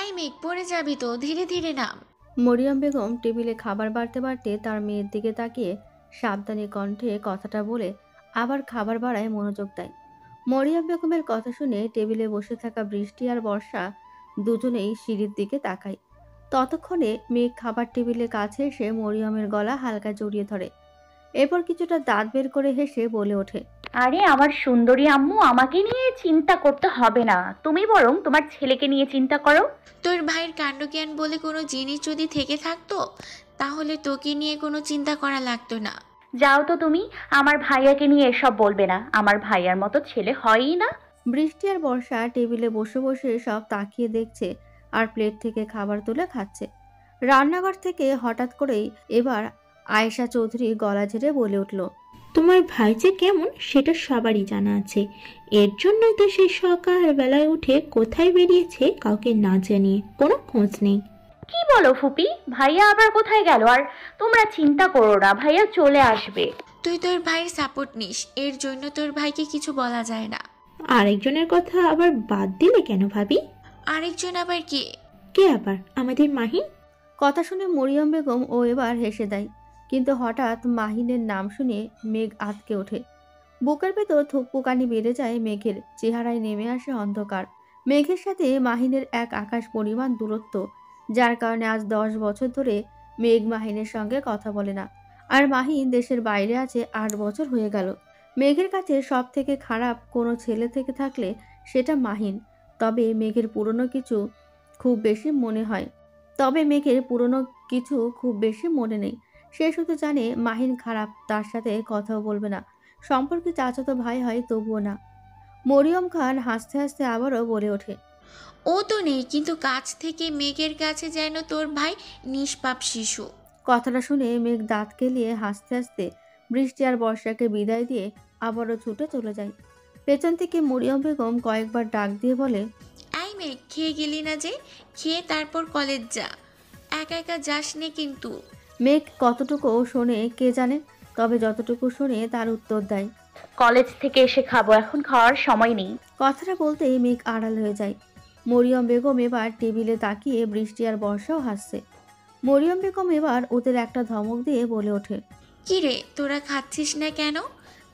এই মেঘ, পড়ে যাবি তো, ধীরে ধীরে নাম। মরিয়ম বেগম টেবিলে খাবার বাড়তে বাড়তে তার মেয়ের দিকে তাকিয়ে সাবধানী কণ্ঠে কথাটা বলে আবার খাবার বাড়ায় মনোযোগ দেয়। মরিয়ম বেগমের কথা শুনে টেবিলে বসে থাকা বৃষ্টি আর বর্ষা দুজনেই সিঁড়ির দিকে তাকায়। ততক্ষণে মেঘ খাবার টেবিলের কাছে এসে মরিয়মের গলা হালকা জড়িয়ে ধরে। এরপর কিছুটা দাঁত বের করে হেসে বলে ওঠে, আরে আমার সুন্দরী আম্মু, আমাকে নিয়ে চিন্তা করতে হবে না, তুমি বরং তোমার ছেলেকে নিয়ে চিন্তা করো। তোর ভাইয়ের কাণ্ডজ্ঞান বলে কোনো জিনিস যদি থেকে থাকতো, তাহলে তোকে নিয়ে কোনো চিন্তা করা লাগতো না। যাও তো তুমি, আমার ভাইয়াকে নিয়ে এসব বলবে না, আমার ভাইয়ার মতো ছেলে হয়ই না। বৃষ্টি আর বর্ষা টেবিলে বসে বসে সব তাকিয়ে দেখছে আর প্লেট থেকে খাবার তুলে খাচ্ছে। রান্নাঘর থেকে হঠাৎ করেই এবার আয়েশা চৌধুরী গলা ঝেড়ে বলে উঠল, তোমার ভাই যে কেমন সেটা সবারই জানা আছে। এর জন্যই তো সেই সকালবেলায় উঠে কোথায় বেরিয়েছে কাউকে না জানিয়ে, কোনো খোঁজ নেই। কি বলো ফুপি, ভাইয়া আবার কোথায় গেল? আর তোমরা চিন্তা করো না, ভাইয়া চলে আসবে। তুই তোর ভাইয়ের সাপোর্ট নিস, এর জন্য তোর ভাইকে কিছু বলা যায় না। আরেকজনের কথা আবার বাদ দিলে কেন ভাবি? আরেকজন আবার কে? কে আবার? আমাদের মাহিন। কথা শুনে মরিয়ম বেগম ও এবার হেসে দেয়, কিন্তু হঠাৎ মাহিনের নাম শুনে মেঘ আঁতকে ওঠে। বুকের ভেতর থুকপুকানি বেড়ে যায় মেঘের, চেহারায় নেমে আসে অন্ধকার। মেঘের সাথে মাহিনের এক আকাশ পরিমাণ দূরত্ব, যার কারণে আজ 10 বছর ধরে মেঘ মাহিনের সঙ্গে কথা বলে না। আর মাহিন দেশের বাইরে আছে 8 বছর হয়ে গেল। মেঘের কাছে সব থেকে খারাপ কোনো ছেলে থেকে থাকলে সেটা মাহিন। তবে মেঘের পুরনো কিছু খুব বেশি মনে হয় তবে মেঘের পুরনো কিছু খুব বেশি মনে নেই। সে শুধু জানে মাহিন খারাপ, তার সাথে কথাও বলবে না। সম্পর্কে চাচাতো ভাই হয় তবুও না। মরিয়ম খান হাসতে হাসতে আবারও বলে ওঠে, ও তো নেই, কিন্তু কাছ থেকে মেঘের কাছে যেন তোর ভাই নিষ্পাপ শিশু। কথাটা শুনে মেঘ দাঁত কেলিয়ে হাসতে হাসতে বৃষ্টি আর বর্ষাকে বিদায় দিয়ে আবারও ছুটে চলে যায়। পেছন থেকে মরিয়ম বেগম কয়েকবার ডাক দিয়ে বলে, এই মেঘ, খেয়ে গেলি না যে? খেয়ে তারপর কলেজ যা, একা একা যাস নে কিন্তু। মেঘ কতটুকু শোনে কে জানে, তবে যতটুকু শোনে তার উত্তর দেয়, কলেজ থেকে এসে খাবো, এখন খাওয়ার সময় নেই। কথাটা বলতেই মেঘ আড়াল হয়ে যায়। মরিয়ম বেগম এবার টেবিলে তাকিয়ে বৃষ্টি আর বর্ষাও হাসছে। মরিয়ম বেগম এবার ওদের একটা ধমক দিয়ে বলে ওঠে, কি রে, তোরা খাচ্ছিস না কেন?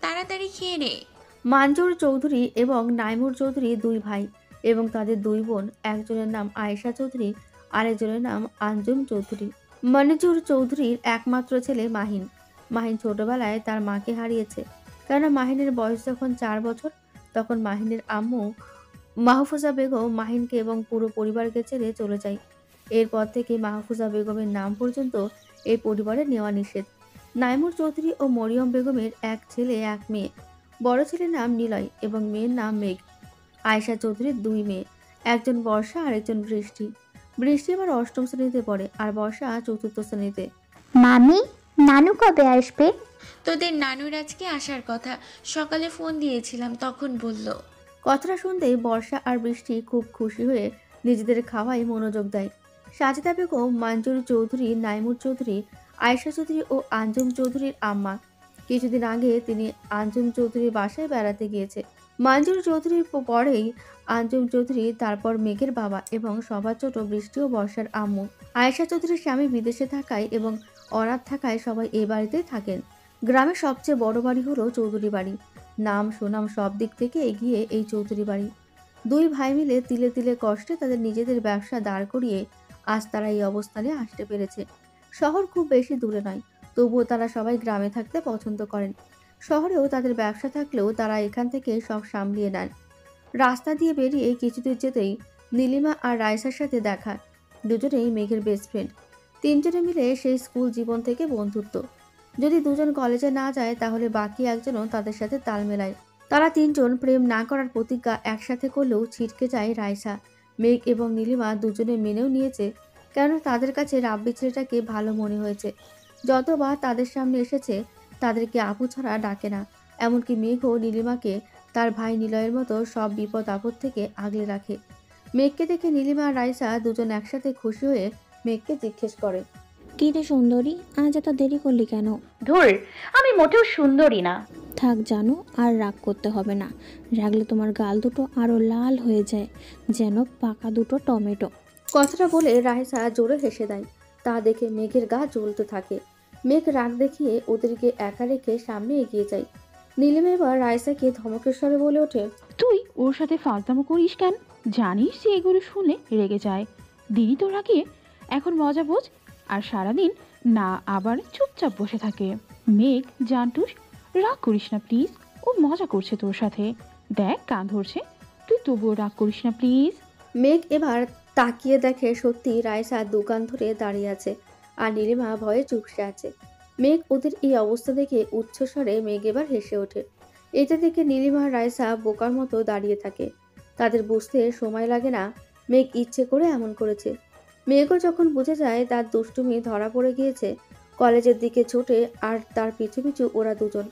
তাড়াতাড়ি খেয়ে নে। মানজুর চৌধুরী এবং নাইমুর চৌধুরী দুই ভাই এবং তাদের দুই বোন, একজনের নাম আয়েশা চৌধুরী, আরেকজনের নাম আঞ্জুম চৌধুরী। মনিজুর চৌধুরীর একমাত্র ছেলে মাহিন। মাহিন ছোটবেলায় তার মাকে হারিয়েছে, কেননা মাহিনের বয়স যখন 4 বছর, তখন মাহিনের আম্মু মাহফুজা বেগম মাহিনকে এবং পুরো পরিবারকে ছেড়ে চলে যায়। এরপর থেকে মাহফুজা বেগমের নাম পর্যন্ত এই পরিবারে নেওয়া নিষেধ। নাইমুর চৌধুরী ও মরিয়ম বেগমের এক ছেলে এক মেয়ে। বড় ছেলের নাম নিলয় এবং মেয়ের নাম মেঘ। আয়েশা চৌধুরীর দুই মেয়ে, একজন বর্ষা আর একজন বৃষ্টি। বৃষ্টি এবার 8ম শ্রেণীতে পড়ে আর বর্ষা 4র্থ শ্রেণীতে। মামি, নানু কবে আসবে? তোদের নানুর আজকে আসার কথা, সকালে ফোন দিয়েছিলাম, তখন বলল। কথাটা শুনতেই বর্ষা আর বৃষ্টি খুব খুশি হয়ে নিজেদের খাওয়ায় মনোযোগ দেয়। সাজিদা বেগম মঞ্জুর চৌধুরী, নাইমুর চৌধুরী, আয়েশা চৌধুরী ও আঞ্জুম চৌধুরীর আম্মা। কিছুদিন আগে তিনি আঞ্জুম চৌধুরীর বাসায় বেড়াতে গিয়েছে। মঞ্জুর চৌধুরীর পরেই আঞ্জুম চৌধুরী, তারপর মেঘের বাবা এবং সবার ছোট বৃষ্টি ও বর্ষার আম্মু। আয়েশা চৌধুরীর স্বামী বিদেশে থাকায় এবং অনাথ থাকায় সবাই এই বাড়িতেই থাকেন। গ্রামের সবচেয়ে বড় বাড়ি হলো চৌধুরী বাড়ি। নাম সুনাম সব দিক থেকে এগিয়ে এই চৌধুরী বাড়ি। দুই ভাই মিলে তিলে তিলে কষ্টে তাদের নিজেদের ব্যবসা দাঁড় করিয়ে আজ তারা এই অবস্থানে আসতে পেরেছে। শহর খুব বেশি দূরে নয়, তবুও তারা সবাই গ্রামে থাকতে পছন্দ করেন। শহরেও তাদের ব্যবসা থাকলেও তারা এখান থেকে সব সামলিয়ে নেন। রাস্তা দিয়ে বেরিয়ে কিছুদূর যেতেই নীলিমা আর রাইসার সাথে দেখা। দুজনেই মেঘের বেস্ট ফ্রেন্ড। তিনজনে মিলে সেই স্কুল জীবন থেকে বন্ধুত্ব। যদি দুজন কলেজে না যায় তাহলে বাকি একজনও তাদের সাথে তাল মেলায়। তারা তিনজন প্রেম না করার প্রতিজ্ঞা একসাথে করলেও ছিটকে যায় রাইসা। মেঘ এবং নীলিমা দুজনে মেনেও নিয়েছে, কেন তাদের কাছে রাব্বি ছেলেটাকে ভালো মনে হয়েছে। যতবার তাদের সামনে এসেছে তাদেরকে আপু ছাড়া ডাকে না। এমনকি মেঘও নীলিমাকে তার ভাই নিলয়ের মতো সব বিপদ আপদ থেকে আগলে রাখে। মেঘকে দেখে নীলিমা আর রাইসা দুজন একসাথে খুশি হয়ে মেঘকে জিজ্ঞেস করে, কি রে সুন্দরী, আজ এত দেরি করলি কেন? ধুর, আমি মোটেও সুন্দরী না। থাক জানো, আর রাগ করতে হবে না। রাগলে তোমার গাল দুটো আরো লাল হয়ে যায়, যেন পাকা দুটো টমেটো। কথাটা বলে রাইসা জোরে হেসে দেয়। তা দেখে মেঘের গা জ্বলতে থাকে। মেঘ রাগ দেখিয়ে ওদেরকে একা রেখে সামনে এগিয়ে যায়। নীলিমা এবার রাইসাকে ধমকের স্বরে বলে ওঠে, তুই ওর সাথে ফাজলামো করিস কেন? জানিস যে এগুলো শুনলে রেগে যায়। দিদি তোর আগে এখন মজা বোঝ। আর সারাদিন না আবার চুপচাপ বসে থাকে। মেঘ জানটুস, রাগ করিস না প্লিজ। ও মজা করছে তোর সাথে। দেখ কান ধরছে। তুই তবুও রাগ করিস না প্লিজ। মেঘ এবার তাকিয়ে দেখে সত্যি রাইসা দোকান ধরে দাঁড়িয়ে আছে আর নীলিমা ভয়ে চুপসে আছে। মেঘ ওদের এই অবস্থা দেখে উচ্চস্বরে মেঘ এবার হেসে ওঠে। এটা দেখে নীলিমা আর রাইসা বোকার মতো দাঁড়িয়ে থাকে। তাদের বুঝতে সময় লাগে না মেঘ ইচ্ছে করে এমন করেছে। মেঘও যখন বুঝে যায় তার দুষ্টুমি ধরা পড়ে গিয়েছে, কলেজের দিকে ছোটে আর তার পিছু পিছু ওরা দুজন।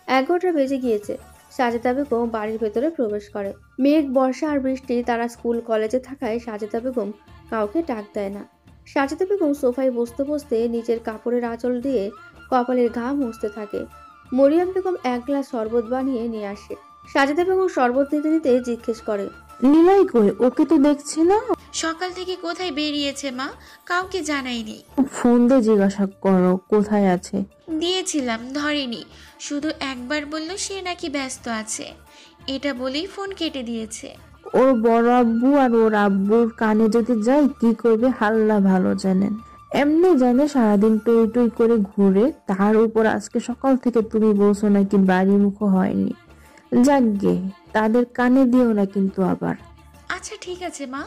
11টা বেজে গিয়েছে। সাজেদা বেগম বাড়ির ভেতরে প্রবেশ করে। মেঘ, বর্ষা আর বৃষ্টি তারা স্কুল কলেজে থাকায় সাজেদা বেগম কাউকে ডাক দেয় না। সাজেদা বেগম সোফায় বসতে বসতে নিজের কাপড়ের আঁচল দিয়ে কপালের ঘাম মুছতে থাকে। মরিয়ম বেগম এক গ্লাস শরবত বানিয়ে নিয়ে আসে। সাজেদা বেগম শরবত নিতে নিতে জিজ্ঞেস করে, নিলয় কই? ওকে তো দেখছি না। সকাল থেকে কোথায় বেরিয়েছে মা? কাউকে জানাইনি। ফোন দিয়ে জিজ্ঞাসা করো কোথায় আছে। দিয়েছিলাম, ধরেনি। শুধু একবার বলল সে নাকি ব্যস্ত আছে। এটা বলেই ফোন কেটে দিয়েছে। ওর বড় আব্বু আর ওর আব্বুর কানে যদি যায় কি করবে হাল্লা ভালো জানেন। এমনি জানে সারাদিন টই টই করে ঘুরে, তার উপর আজকে সকাল থেকে তুমি বলছো নাকি বাড়ি মুখ হয়নি। যাকগে, তাদের কানে দিও না কিন্তু আবার। আচ্ছা ঠিক আছে মা।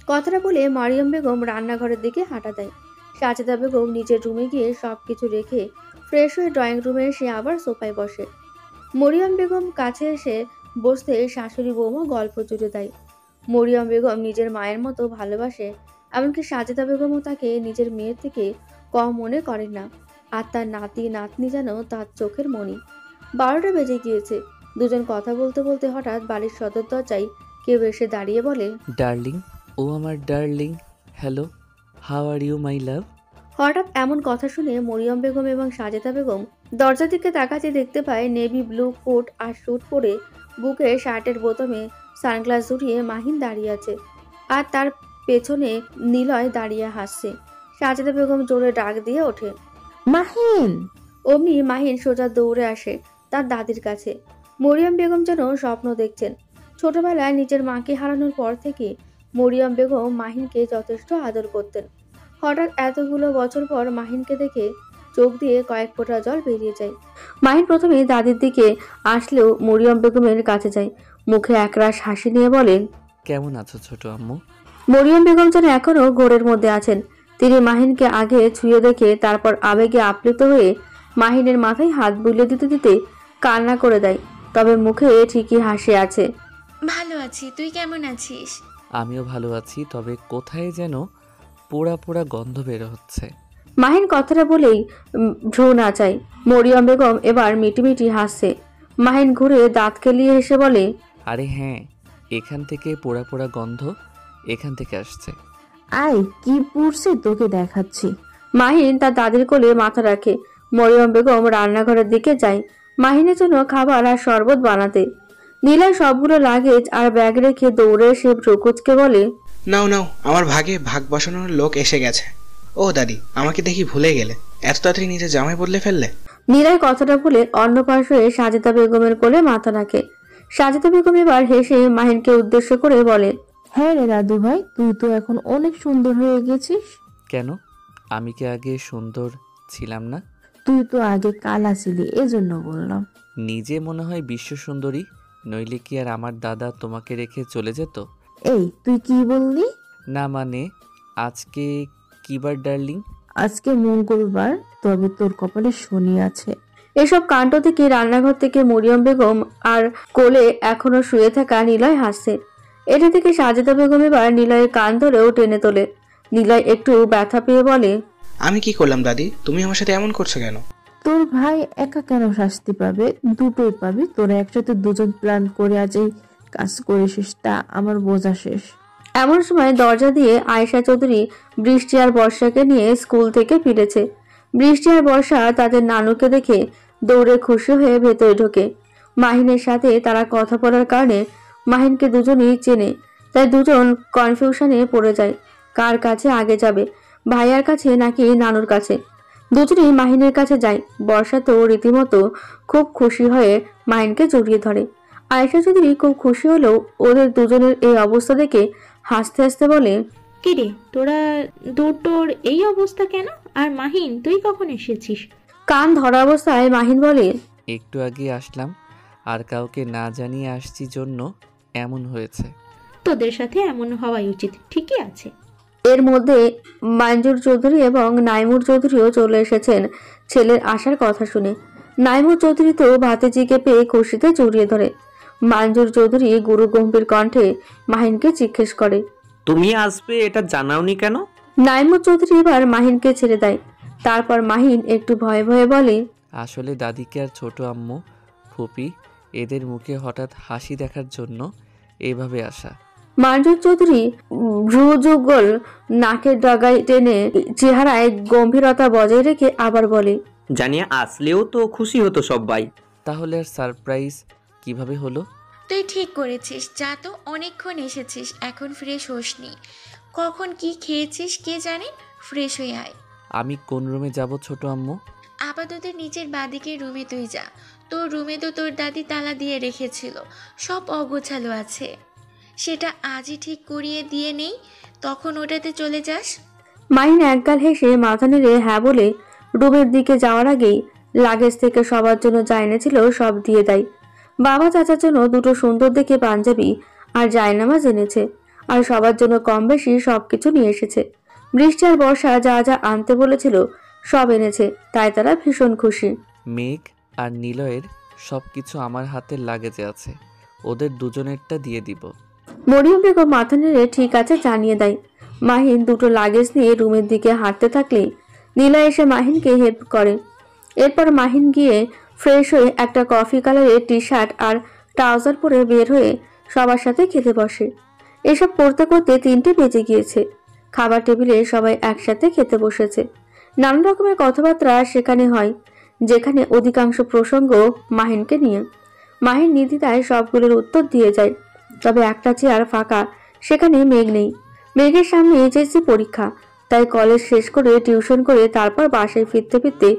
কথাটা বলে মারিয়াম বেগম রান্নাঘরের দিকে হাঁটা দেয়। সাজেদা বেগম নিজের রুমে গিয়ে সবকিছু রেখে ফ্রেশ হয়ে ড্রয়িং রুমে এসে আবার সোফায় বসে। মরিয়ম বেগম কাছে এসে বসতে শাশুড়ি বৌমা গল্প জুড়ে দেয়। মরিয়ম বেগম নিজের মায়ের মতো ভালোবাসে, এমনকি সাজেদা বেগমও তাকে নিজের মেয়ের থেকে কম মনে করেন না। আর তার নাতি নাতনি যেন তার চোখের মণি। 12টা বেজে গিয়েছে। দুজন কথা বলতে বলতে হঠাৎ বাড়ির সদর দরজায় কেউ এসে দাঁড়িয়ে বলে, ডার্লিং, ও আমার darling, hello, how are you my love? হঠাৎ এমন কথা শুনে মরিয়ম বেগম এবং সাজেদা বেগম দরজার দিকে তাকাতে দেখতে পায় নেভি ব্লু কোট আর স্যুট পরে বুকে শার্টের বোতামে সানগ্লাস জড়িয়ে মাহিন দাঁড়িয়ে আছে আর তার পেছনে নিলয় দাঁড়িয়ে হাসছে। সাজেদা বেগম জোরে ডাক দিয়ে ওঠে, মাহিন! অমনি মাহিন সোজা দৌড়ে আসে তার দাদির কাছে। মরিয়ম বেগম যেন স্বপ্ন দেখছেন। ছোটবেলায় নিজের মাকে হারানোর পর থেকে মরিয়ম বেগম মাহিনকে যথেষ্ট আদর করতেন। হঠাৎ এতগুলো বছর পর মাহিনকে দেখে চোখ দিয়ে কয়েক ফোঁটা জল বেরিয়ে যায়। মাহিন প্রথমে দাদির দিকে আসলেও মরিয়ম বেগমের কাছে যায়। মুখে একরাশ হাসি নিয়ে বলে, কেমন আছো ছোট আম্মু? মরিয়ম বেগম যেন এখনো ঘোরের মধ্যে আছেন। তিনি মাহিনকে আগে ছুঁয়ে দেখে তারপর আবেগে আপ্লুত হয়ে মাহিনের মাথায় হাত বুলিয়ে দিতে দিতে কান্না করে দেয়। তবে মুখে ঠিকই হাসি আছে। ভালো আছি, তুই কেমন আছিস? আমিও ভালো আছি, তবে কোথায় যেন পোড়া পোড়া গন্ধ বের হচ্ছে। মাহিন কথাটা বলেই ভ্রু নাচায়। মরিয়ম বেগম এবার মিটিমিটি হাসছে। মাহিন ঘুরে দাঁত কেলিয়ে হেসে বলে, আরে হ্যাঁ, এখান থেকে পোড়া পোড়া গন্ধ এখান থেকে আসছে। আয়, কি পড়ছে তোকে দেখাচ্ছি। মাহিন তার দাদির কোলে মাথা রাখে। মরিয়ম বেগম রান্নাঘরের দিকে যায় মাহিনের জন্য খাবার আর শরবত বানাতে। নীলা সবগুলো লাগেজ আর ব্যাগ রেখে দৌড়ে এসে প্রকুচকে বলে, নাও নাও, আমার ভাগে ভাগ বসানোর লোক এসে গেছে। ও দাদি, আমাকে দেখি ভুলে গেলে? এত তাড়াতাড়ি নিজে জামাই বদলে ফেললে? নীলার কথাটা বলে অন্য পাশে সাজেদা বেগমের কোলে মাথা রাখে। সাজেদা বেগম এবার হেসে মাহিনকে উদ্দেশ্য করে বলে, হ্যাঁ রে দাদু ভাই, তুই তো এখন অনেক সুন্দর হয়ে গেছিস। কেন? আমি কি আগে সুন্দর ছিলাম না? তুই তো আগে কালা ছিলি, এজন্য বললাম। নিজে মনে হয় বিশ্ব সুন্দরী, নইলে কি আর আমার দাদা তোমাকে রেখে চলে যেত? এই তুই কি বললি? না মানে, আজকে কি বার ডার্লিং? আজকে মঙ্গলবার, তবে তোর কপালে শনি আছে। এসব কাণ্ড থেকে রান্নাঘর থেকে মরিয়ম বেগম আর কোলে এখনো শুয়ে থাকা নিলয় হাসছে। এটা থেকে সাজেদা বেগম এবার নিলয়ের কান ধরেও টেনে তোলে। নিলয় একটু ব্যথা পেয়ে বলে, আমি কি করলাম দাদি? তুমি আমার সাথে এমন করছো কেন? তোর ভাই একা কেন শাস্তি পাবে? দুটোই পাবি। তোরা একসাথে দুজন প্ল্যান করে আজ এই কাজ করেছিস, তা আমার বোঝা শেষ। এমন সময় দরজা দিয়ে আয়েশা চৌধুরী বৃষ্টি আর বর্ষাকে নিয়ে স্কুল থেকে ফিরেছে। বৃষ্টি আর বর্ষা তাদের নানুকে দেখে দৌড়ে খুশি হয়ে ভেতরে ঢোকে। মাহিনের সাথে তারা কথা বলার কারণে মাহিনকে দুজনেই চেনে, তাই দুজন কনফিউশনে পড়ে যায়। কার কাছে আগে যাবে, ভাইয়ার কাছে নাকি নানুর কাছে। দুজনেই মাহিনের কাছে যায়। বর্ষা তো রীতিমতো খুব খুশি হয়ে মাহিনকে জড়িয়ে ধরে। আয়েশা চৌধুরী খুব খুশি হলেও ওদের দুজনের এই অবস্থা দেখে হাসতে হাসতে বলে, কিরে তোরা দুটোর এই অবস্থা কেন? আর মাহিন তুই কখন এসেছিস? কান ধরা অবস্থায় মাহিন বলে, একটু আগে আসলাম, আর কাউকে না জানিয়ে আসছি জন্য এমন হয়েছে। তোদের সাথে এমন হওয়াই উচিত। ঠিকই আছে। এর মধ্যে মঞ্জুর চৌধুরী এবং নাইমুর চৌধুরীও চলে এসেছেন ছেলের আসার কথা শুনে। নাইমুর চৌধুরী তো ভাতিজিকে পেয়ে খুশিতে জড়িয়ে ধরে। মঞ্জুর চৌধুরী গুরু গম্ভীর কণ্ঠে মাহিনকে জিজ্ঞেস করে, তুমি আসবে এটা জানাওনি কেন? নাইমুর চৌধুরী এবার মাহিনকে ছেড়ে দেয়। তারপর মাহিন একটু ভয়ে ভয়ে বলে, আসলে দাদিকে আর ছোট আম্মু, ফুপি এদের মুখে হঠাৎ হাসি দেখার জন্য এইভাবে আসা। মঞ্জুর চৌধুরী ভ্রুযুগল নাকের ডগায় টেনে চেহারায় গম্ভীরতা বজায় রেখে আবার বলে, জানিয়ে আসলেও তো খুশি হতো সবাই। তাহলে আর সারপ্রাইজ কিভাবে হলো? তুই ঠিক করেছিস, যা তো অনেকক্ষণ এসেছিস, এখন ফ্রেশ হোসনি। কখন কি খেয়েছিস কে জানে, ফ্রেশ হয়ে আয়। আমি কোন রুমে যাব ছোট আম্মু? আপাতত নিচের বাদিকে রুমে তুই যা। তোর রুমে তো তোর দাদি তালা দিয়ে রেখেছিল, সব অগোছালো আছে। সেটা আজই ঠিক করিয়ে দিয়ে নেই, তখন ওটাতে চলে যাস। মাহিন একগাল হেসে মাথা নেড়ে হ্যাঁ বলে রুমের দিকে যাওয়ার আগেই লাগেজ থেকে সবার জন্য যা এনেছিল সব দিয়ে দেয়। বাবা চাচার জন্য দুটো সুন্দর দেখে পাঞ্জাবি আর জায়নামাজ এনেছে, আর সবার জন্য কম বেশি সবকিছু নিয়ে এসেছে। বৃষ্টি আর বর্ষা যা যা আনতে বলেছিল সব এনেছে, তাই তারা ভীষণ খুশি। মেঘ আর নিলয়ের সব কিছু আমার হাতের লাগেজে আছে, ওদের দুজনেরটা দিয়ে দিব। মরিয়ম বেগম মাথা নেড়ে ঠিক আছে জানিয়ে দেয়। মাহিন দুটো লাগেজ নিয়ে রুমের দিকে হাঁটতে থাকলে নীলা এসে মাহিনকে হেল্প করে। এরপর মাহিন গিয়ে ফ্রেশ হয়ে একটা কফি কালারের টি শার্ট আর ট্রাউজার পরে বের হয়ে সবার সাথে খেতে বসে। এসব করতে করতে 3টে বেজে গিয়েছে। খাবার টেবিলে সবাই একসাথে খেতে বসেছে। নানান রকমের কথাবার্তা সেখানে হয়, যেখানে অধিকাংশ প্রসঙ্গ মাহিনকে নিয়ে। মাহিন নির্দ্বিধায় সবগুলোর উত্তর দিয়ে যায়। তবে একটা চেয়ার ফাঁকা, সেখানে মেঘ নেই। মেঘের সামনে এইচএসসি পরীক্ষা, তাই কলেজ শেষ করে টিউশন করে তারপর বাসায় ফিরতে ফিরতে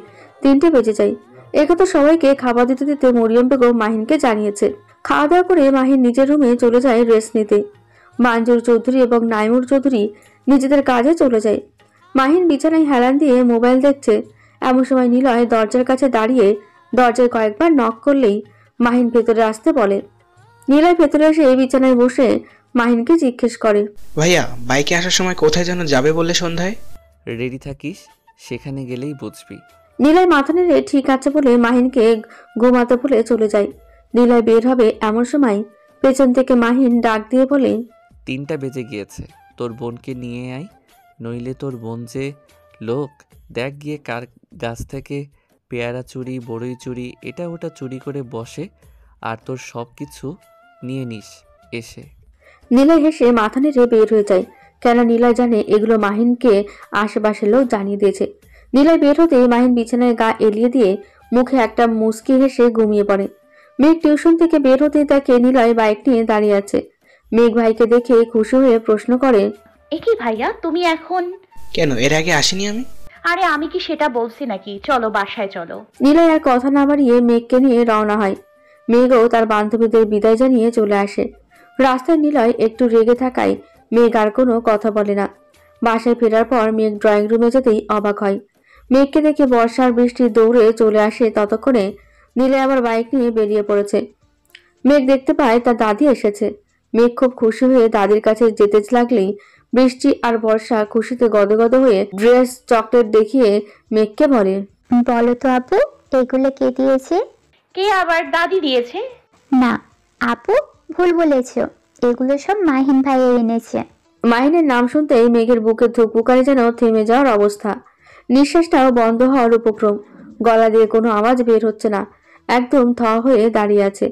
3টে বেজে যায়। একথা সবাইকে খাবার দিতে দিতে মরিয়ম বেগম মাহিনকে জানিয়েছে। খাওয়া দাওয়া করে মাহিন নিজের রুমে চলে যায় রেস্ট নিতে। মঞ্জুর চৌধুরী এবং নাইমুর চৌধুরী নিজেদের কাজে চলে যায়। মাহিন বিছানায় হেলান দিয়ে মোবাইল দেখছে। এমন সময় নিলয় দরজার কাছে দাঁড়িয়ে দরজায় কয়েকবার নক করলেই মাহিন ভেতরে আসতে বলে। নিলয় ভেতরে এসে বিছানায় বসে মাহিনকে জিজ্ঞেস করে, ভাইয়া বাইকে আসার সময় কোথায় যেন যাবে বললে সন্ধ্যায়? রেডি থাকিস, সেখানে গেলেই বুঝবি। নিলয় মাথা নেড়ে ঠিক আছে বলে মাহিনকে ঘুমাতে বলে চলে যায়। নিলয় বের হবে এমন সময় পেছন থেকে মাহিন ডাক দিয়ে বলে, 3টা বেজে গিয়েছে, তোর বোনকে নিয়ে আয়, নইলে তোর বোন যে লোক, দেখ গিয়ে কার গাছ থেকে পেয়ারা চুরি, বড়ই চুরি, এটা ওটা চুরি করে বসে, আর তোর সব কিছু নিয়ে নিস এসে। নিলয় হেসে মাথা নেড়ে বের হয়ে যায়, কেন নিলয় জানে এগুলো মাহিনকে আশেপাশের লোক জানিয়ে দিয়েছে। নিলয় বের হতে মাহিন বিছানায় গা এলিয়ে দিয়ে মুখে একটা মুচকি হেসে ঘুমিয়ে পড়ে। মেঘ টিউশন থেকে বের হতে দেখে নিলয় বাইক নিয়ে দাঁড়িয়ে আছে। মেঘ ভাইকে দেখে খুশি হয়ে প্রশ্ন করে, এ কি ভাইয়া, তুমি এখন? কেন, এর আগে আসিনি আমি? আরে আমি কি সেটা বলছি নাকি? চলো বাসায় চলো। নিলয় আর কথা না বাড়িয়ে মেঘকে নিয়ে রওনা হয়। মেঘও তার বান্ধবীদের বিদায় জানিয়ে চলে আসে। রাস্তায় নিলয় একটু রেগে থাকায় মেঘ আর কোনো কথা বলে না। বাসায় ফেরার পর মেঘ ড্রয়িং রুমে যেতেই অবাক হয়। মেঘকে দেখে বর্ষার বৃষ্টি দৌড়ে চলে আসে। ততক্ষণে নিলয় আবার বাইক নিয়ে বেরিয়ে পড়েছে। মেঘ দেখতে পায় তার দাদি এসেছে। মেঘ খুব খুশি হয়ে দাদির কাছে যেতে লাগলেই বৃষ্টি আর বর্ষা খুশিতে গদগদ হয়ে ড্রেস চকলেট দেখিয়ে মেঘকে বলে, বলো তো আপু, এগুলো কে দিয়েছে? কে আবার? দাদি দিয়েছে। না আপু, ভুল বলেছো, এগুলো সব মাহিন ভাই এনেছে। মাহিনের নাম শুনতেই মেঘের বুকে ধুকপুকানি যেন থেমে যাওয়ার অবস্থা। নিঃশ্বাসটাও বন্ধ হওয়ার উপক্রম। গলা দিয়ে কোনো আওয়াজ বের হচ্ছে না, একদম থ হয়ে দাঁড়িয়ে আছে।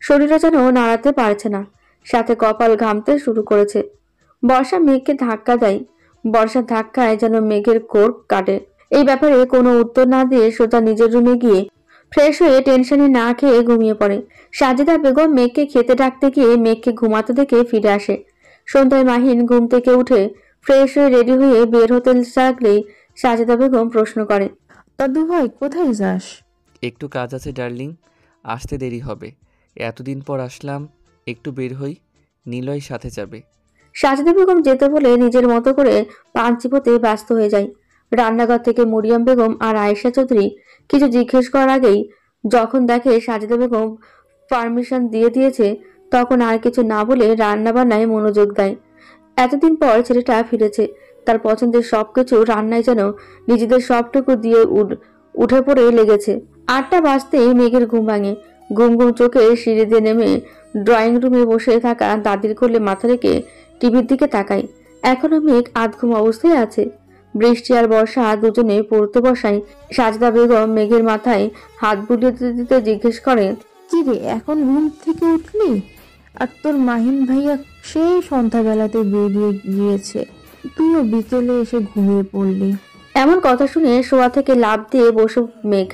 শরীরও যেন নাড়াতে পারছে না, সাথে কপাল ঘামতে শুরু করেছে। বর্ষা মেঘকে ধাক্কা দেয়। বর্ষার ধাক্কায় যেন মেঘের কোর কাটে। এই ব্যাপারে কোনো উত্তর না দিয়ে সোজা নিজের রুমে গিয়ে ফ্রেশ হয়ে টেনশনে না খেয়ে ঘুমিয়ে পড়ে। সাজেদা বেগম মেঘকে খেতে ডাকতে গিয়ে মেঘকে ঘুমাতে দেখে ফিরে আসে। সন্ধ্যায় মাহিন ঘুম থেকে উঠে ফ্রেশ হয়ে রেডি হয়ে বের হতে লাগলেই সাজেদা বেগম প্রশ্ন করে, দাদু ভাই কোথায় যাস? একটু কাজ আছে ডার্লিং, আসতে দেরি হবে। এতদিন পর আসলাম, একটু বের হই। নিলয় সাথে যাবে। সাজেদা বেগম যেতে বলে নিজের মতো করে পান চিপোতে ব্যস্ত হয়ে যায়। রান্নাঘর থেকে মরিয়ম বেগম আর আয়েশা চৌধুরী কিছু জিজ্ঞেস করার আগেই যখন দেখে সাজেদা বেগম পারমিশন দিয়ে দিয়েছে, তখন আর কিছু না বলে রান্না বান্নায় মনোযোগ দেয়। এতদিন পর ছেলেটা ফিরেছে, তার পছন্দের সবকিছু রান্নায় যেন নিজেদের সবটুকু দিয়ে উঠে পড়ে লেগেছে। 8টা বাজতেই মেঘের ঘুম ভাঙে। ঘুম ঘুম চোখে সিঁড়ি দিয়ে নেমে ড্রয়িং রুমে বসে থাকা দাদির কোলে মাথা রেখে টিভির দিকে তাকায়। এখনো মেঘ আধঘুম অবস্থায় আছে। বৃষ্টি আর বর্ষা দুজনে পড়তে বসায়। সাজদা বেগম মেঘের মাথায় হাত বুলিয়ে দিতে দিতে জিজ্ঞেস করে, কি রে, এখন ঘুম থেকে উঠলি? আর তোর মাহিন ভাইয়া সেই সন্ধ্যাবেলাতে বেরিয়ে গিয়েছে, তুইও বিকেলে এসে ঘুমিয়ে পড়লি। এমন কথা শুনে শোয়া থেকে লাফ দিয়ে বসে মেঘ।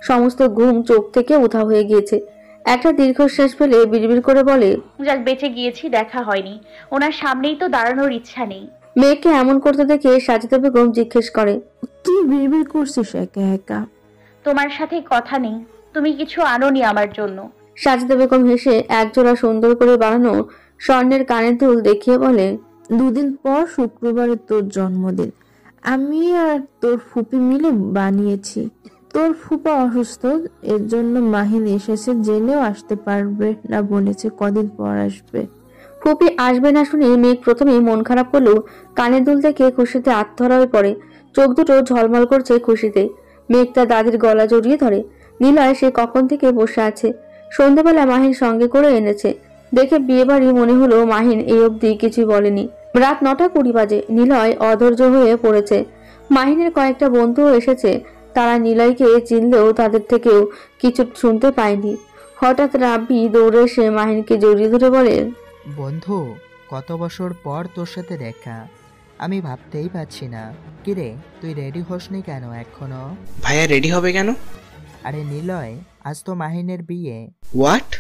সমস্ত ঘুম চোখ থেকে উধাও হয়ে গিয়েছে। একটা দীর্ঘশ্বাস ফেলে বিড়বিড় করে বলে, যাক বেঁচে গিয়েছি, দেখা হয়নি। ওনার সামনেই তো দাঁড়ানোর ইচ্ছা নেই। মেঘকে এমন করতে দেখে সাজেদা বেগম জিজ্ঞেস করে, তুই বিড়বিড় করছিস একা একা? তোমার সাথে কথা নেই, তুমি কিছু আনোনি আমার জন্য। সাজেদা বেগম হেসে একজোড়া সুন্দর করে বানানো স্বর্ণের কানের দুল দেখিয়ে বলে, 2 দিন পর শুক্রবারে তোর জন্মদিন, আমি আর তোর ফুপি মিলে বানিয়েছি। তোর ফুপা অসুস্থ, এর জন্য মাহিন এসেছে, জেনেও আসতে পারবে না বলেছে, কদিন পর আসবে। ফুপি আসবে না শুনে মেঘ প্রথমে মন খারাপ করলেও কানের দুল দেখে খুশিতে আত্মহারা হয়ে পড়ে। চোখ দুটো ঝলমল করছে খুশিতে। মেঘ তার দাদির গলা জড়িয়ে ধরে। নিলয় সে কখন থেকে বসে আছে। সন্ধ্যাবেলা মাহিন সঙ্গে করে এনেছে দেখে বিয়ে বাড়ি মনে হলো। মাহিন এই অবধি কিছুই বলেনি। রাত 9:20 বাজে। নিলয় অধৈর্য হয়ে পড়েছে। মাহিনের কয়েকটা বন্ধুও এসেছে। তারা নিলয়কে চিনলেও তাদের থেকেও কিছু শুনতে পায়নি। হঠাৎ রাব্বি দৌড়ে এসে মাহিনকে জড়িয়ে ধরে বলে, বন্ধু, কত বছর পর তোর সাথে দেখা, আমি ভাবতেই পারছি না। কিরে, তুই রেডি হসনি কেন এখনো? ভাইয়া রেডি হবে কেন? আরে নিলয়, আজ তো মাহিনের বিয়ে। হোয়াট?